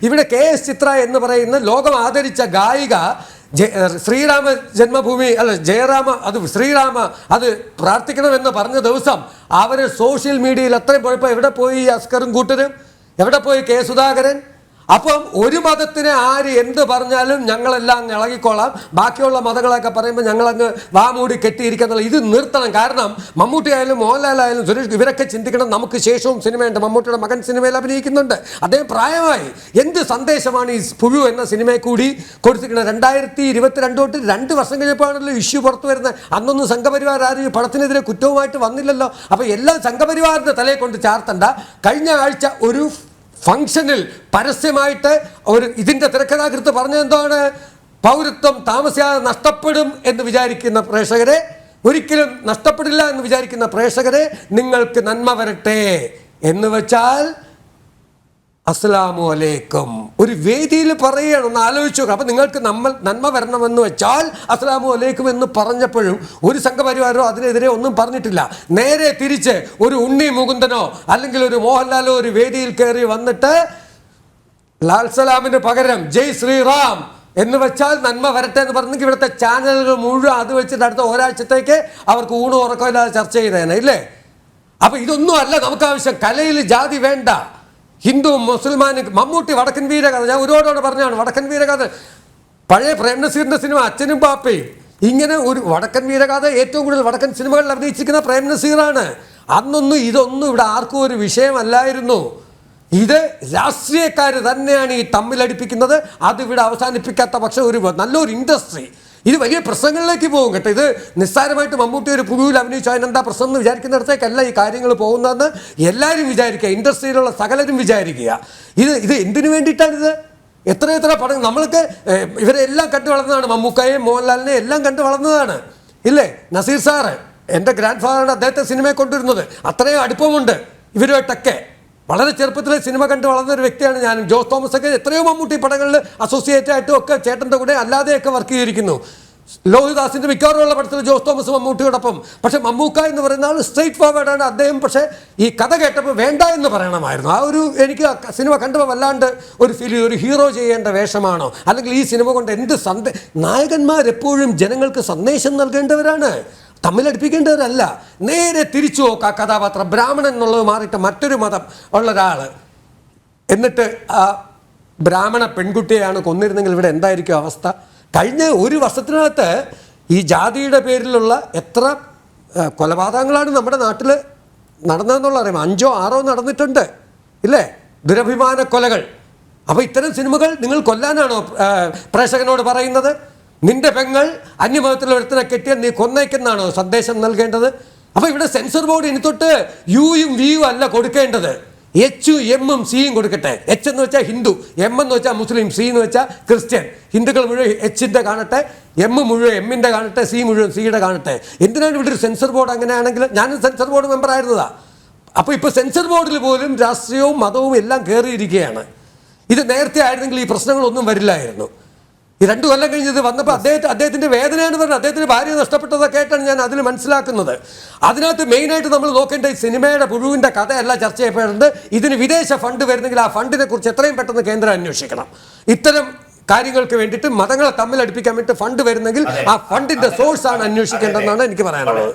ഇവിടെ KS ചിത്ര എന്ന് പറയുന്ന ലോകം ആദരിച്ച ഗായിക ശ്രീരാമ ജന്മഭൂമി അല്ല ജയറാമ അത് ശ്രീരാമ അത് പ്രാർത്ഥിക്കണമെന്ന് പറഞ്ഞ ദിവസം അവർ സോഷ്യൽ മീഡിയയിൽ അത്രയും പോയപ്പോൾ എവിടെ പോയി അസ്കറും കൂട്ടരും, എവിടെ പോയി K സുധാകരൻ? അപ്പം ഒരു മതത്തിന് ആര് എന്ത് പറഞ്ഞാലും ഞങ്ങളെല്ലാം അങ്ങ് ഇളകിക്കോളാം, ബാക്കിയുള്ള മതങ്ങളൊക്കെ പറയുമ്പോൾ ഞങ്ങളങ്ങ് വാമൂടി കെട്ടിയിരിക്കുന്നുള്ള ഇത് നിർത്തണം. കാരണം മമ്മൂട്ടി ആയാലും മോഹൻലാലായാലും സുരേഷ് ഇവരൊക്കെ ചിന്തിക്കണം, നമുക്ക് ശേഷവും സിനിമയുണ്ട്. മമ്മൂട്ടിയുടെ മകൻ സിനിമയിൽ അഭിനയിക്കുന്നുണ്ട്, അദ്ദേഹം പ്രായമായി. എന്ത് സന്ദേശമാണ് ഈ പുഴു എന്ന സിനിമയെ കൂടി കൊടുത്തിരിക്കുന്നത്? 2022 തൊട്ട് 2 വർഷം കഴിഞ്ഞപ്പോഴാണല്ലോ ഇഷ്യൂ പുറത്തു വരുന്നത്. അന്നൊന്നും സംഘപരിവാർ ആരും ഈ പടത്തിനെതിരെ കുറ്റവുമായിട്ട് വന്നില്ലല്ലോ. അപ്പോൾ എല്ലാം സംഘപരിവാറിൻ്റെ തലയെ കൊണ്ട് ചാർത്തണ്ട. കഴിഞ്ഞ ആഴ്ച ഒരു ഫംഗ്ഷനിൽ പരസ്യമായിട്ട് ഒരു ഇതിൻ്റെ തിരക്കഥാകൃത്ത് പറഞ്ഞെന്താണ്? പൗരത്വം താമസിയാതെ നഷ്ടപ്പെടും എന്ന് വിചാരിക്കുന്ന പ്രേക്ഷകരെ, ഒരിക്കലും നഷ്ടപ്പെടില്ല എന്ന് വിചാരിക്കുന്ന പ്രേക്ഷകരെ നിങ്ങൾക്ക് നന്മ വരട്ടെ എന്ന് വെച്ചാൽ അസ്സലാമു അലൈക്കും ഒരു വേദിയിൽ പറയുകയാണ്. ഒന്ന് ആലോചിച്ചു നോക്കുക. അപ്പം നിങ്ങൾക്ക് നന്മ വരണമെന്ന് വെച്ചാൽ അസ്സലാമു അലൈക്കും എന്ന് പറഞ്ഞപ്പോഴും ഒരു സംഘപരിവാരോ അതിനെതിരെ ഒന്നും പറഞ്ഞിട്ടില്ല. നേരെ തിരിച്ച് ഒരു ഉണ്ണി മുകുന്ദനോ അല്ലെങ്കിൽ ഒരു മോഹൻലാലോ ഒരു വേദിയിൽ കയറി വന്നിട്ട് ലാൽ സലാമിന് പകരം ജയ് ശ്രീറാം എന്ന് വെച്ചാൽ നന്മ വരട്ടെ എന്ന് പറഞ്ഞെങ്കിൽ ഇവിടുത്തെ ചാനലുകൾ മുഴുവൻ അത് വെച്ചിട്ട് അടുത്ത ഒരാഴ്ചത്തേക്ക് അവർക്ക് ഊണും ഉറക്കമില്ലാതെ ചർച്ച ചെയ്തേനെ, ഇല്ലേ? അപ്പം ഇതൊന്നും അല്ല നമുക്ക് ആവശ്യം. കലയിൽ ജാതി വേണ്ട. ഹിന്ദു മുസൽമാൻ മമ്മൂട്ടി വടക്കൻ വീരകഥ ഞാൻ ഒരുപാടോടെ പറഞ്ഞാണ്. വടക്കൻ വീരകഥ പഴയ പ്രേംനസീറിൻ്റെ സിനിമ അച്ഛനും പാപ്പയും ഇങ്ങനെ ഒരു വടക്കൻ വീരകഥ ഏറ്റവും കൂടുതൽ വടക്കൻ സിനിമകളിൽ അഭിനയിച്ചിരിക്കുന്ന പ്രേംനസീറാണ്. അന്നൊന്നും ഇതൊന്നും ഇവിടെ ആർക്കും ഒരു വിഷയമല്ലായിരുന്നു. ഇത് രാഷ്ട്രീയക്കാർ തന്നെയാണ് ഈ തമ്മിലടിപ്പിക്കുന്നത്. അതിവിടെ അവസാനിപ്പിക്കാത്ത പക്ഷേ ഒരു നല്ലൊരു ഇൻഡസ്ട്രി ഇത് വലിയ പ്രശ്നങ്ങളിലേക്ക് പോകും കേട്ടോ. ഇത് നിസ്സാരമായിട്ട് മമ്മൂട്ടി ഒരു പുഴുവിൽ അഭിനയിച്ചു അതിനെന്താ പ്രശ്നം എന്ന് വിചാരിക്കുന്നിടത്തേക്കല്ല ഈ കാര്യങ്ങൾ പോകുന്നതെന്ന് എല്ലാവരും വിചാരിക്കുക. ഇൻഡസ്ട്രിയിലുള്ള സകലരും വിചാരിക്കുക. ഇത് എന്തിനു വേണ്ടിയിട്ടാണിത്? എത്ര പടം നമ്മൾക്ക് ഇവരെല്ലാം കണ്ടു വളർന്നതാണ്. മമ്മൂക്കയെയും മോഹൻലാലിനെയും എല്ലാം കണ്ടു വളർന്നതാണ്, ഇല്ലേ? നസീർ സാറ് എൻ്റെ ഗ്രാൻഡ് ഫാദറാണ് അദ്ദേഹത്തെ സിനിമയെ കൊണ്ടുവരുന്നത്. അത്രയും അടുപ്പമുണ്ട് ഇവരുമായിട്ടൊക്കെ. വളരെ ചെറുപ്പത്തിലെ സിനിമ കണ്ട് വളർന്ന ഒരു വ്യക്തിയാണ് ഞാനും. ജോസ് തോമസ് ഒക്കെ എത്രയോ മമ്മൂട്ടി പടങ്ങളിൽ അസോസിയേറ്റ് ആയിട്ടും ഒക്കെ ചേട്ടൻ്റെ കൂടെ അല്ലാതെയൊക്കെ വർക്ക് ചെയ്തിരിക്കുന്നു. ലോഹിദാസിൻ്റെ മിക്കവാറുമുള്ള പടത്തിൽ ജോസ് തോമസ് മമ്മൂട്ടിയോടൊപ്പം. പക്ഷേ മമ്മൂക്ക എന്ന് പറയുന്ന ആൾ സ്ട്രെയിറ്റ് ഫോർവേഡാണ് അദ്ദേഹം. പക്ഷേ ഈ കഥ കേട്ടപ്പോൾ വേണ്ട എന്ന് പറയണമായിരുന്നു. ആ ഒരു എനിക്ക് സിനിമ കണ്ടപ്പോൾ വല്ലാണ്ട് ഒരു ഫീൽ, ഒരു ഹീറോ ചെയ്യേണ്ട വേഷമാണോ അല്ലെങ്കിൽ ഈ സിനിമ കൊണ്ട് എന്ത് നായകന്മാരെപ്പോഴും ജനങ്ങൾക്ക് സന്ദേശം നൽകേണ്ടവരാണ്, തമ്മിലടിപ്പിക്കേണ്ടവരല്ല. നേരെ തിരിച്ചു നോക്കുക. കഥാപാത്രം ബ്രാഹ്മണൻ എന്നുള്ളത് മാറിയിട്ട് മറ്റൊരു മതം ഉള്ള ഒരാൾ എന്നിട്ട് ആ ബ്രാഹ്മണ പെൺകുട്ടിയെയാണ് കൊന്നിരുന്നെങ്കിൽ ഇവിടെ എന്തായിരിക്കും അവസ്ഥ? കഴിഞ്ഞ ഒരു വർഷത്തിനകത്ത് ഈ ജാതിയുടെ പേരിലുള്ള എത്ര കൊലപാതകങ്ങളാണ് നമ്മുടെ നാട്ടിൽ നടന്നതെന്നുള്ള അറിയാം. 5ഓ 6ഓ നടന്നിട്ടുണ്ട്, ഇല്ലേ? ദുരഭിമാന കൊലകൾ. അപ്പോൾ ഇത്തരം സിനിമകൾ നിങ്ങൾ കൊല്ലാനാണോ പ്രേക്ഷകനോട് പറയുന്നത്? നിന്റെ പെങ്ങൾ അന്യമതത്തിലുള്ള ഒരുത്തനെ കെട്ടിയാൽ നീ കൊന്നേക്കെന്നാണോ സന്ദേശം നൽകേണ്ടത്? അപ്പോൾ ഇവിടെ സെൻസർ ബോർഡ് ഇനി തൊട്ട് യുയും വിയും അല്ല കൊടുക്കേണ്ടത്, എച്ചും എമ്മും സിയും കൊടുക്കട്ടെ. എച്ച് എന്ന് വെച്ചാൽ ഹിന്ദു, എം എന്ന് വെച്ചാൽ മുസ്ലിം, സി എന്ന് വെച്ചാൽ ക്രിസ്ത്യൻ. ഹിന്ദുക്കൾ മുഴുവൻ എച്ചിൻ്റെ കാണട്ടെ, എം മുഴുവൻ എമ്മിൻ്റെ കാണട്ടെ, സി മുഴുവൻ സിയുടെ കാണട്ടെ. എന്തിനാണ് ഇവിടെ ഒരു സെൻസർ ബോർഡ്? അങ്ങനെയാണെങ്കിൽ ഞാനും സെൻസർ ബോർഡ് മെമ്പർ ആയിരുന്നതാണ്. അപ്പോൾ ഇപ്പോൾ സെൻസർ ബോർഡിൽ പോലും രാഷ്ട്രീയവും മതവും എല്ലാം കയറിയിരിക്കുകയാണ്. ഇത് നേരത്തെ ആയിരുന്നെങ്കിൽ ഈ പ്രശ്നങ്ങളൊന്നും വരില്ലായിരുന്നു. ഈ 2 കൊല്ലം കഴിഞ്ഞത് വന്നപ്പോൾ അദ്ദേഹത്തിൻ്റെ വേദനയാണ് പറഞ്ഞത്. അദ്ദേഹത്തിന് ഭാര്യ നഷ്ടപ്പെട്ടതൊക്കെ ആയിട്ടാണ് ഞാൻ അതിൽ മനസ്സിലാക്കുന്നത്. അതിനകത്ത് മെയിനായിട്ട് നമ്മൾ നോക്കേണ്ട ഈ സിനിമയുടെ പുഴുവിൻ്റെ കഥയല്ല ചർച്ച ചെയ്യപ്പെടേണ്ടത്. ഇതിന് വിദേശ ഫണ്ട് വരുന്നെങ്കിൽ ആ ഫണ്ടിനെ കുറിച്ച് എത്രയും പെട്ടെന്ന് കേന്ദ്രം അന്വേഷിക്കണം. ഇത്തരം കാര്യങ്ങൾക്ക് വേണ്ടിയിട്ട് മതങ്ങളെ തമ്മിലടിപ്പിക്കാൻ വേണ്ടി ഫണ്ട് വരുന്നെങ്കിൽ ആ ഫണ്ടിൻ്റെ സോഴ്സാണ് അന്വേഷിക്കേണ്ടതെന്നാണ് എനിക്ക് പറയാനുള്ളത്.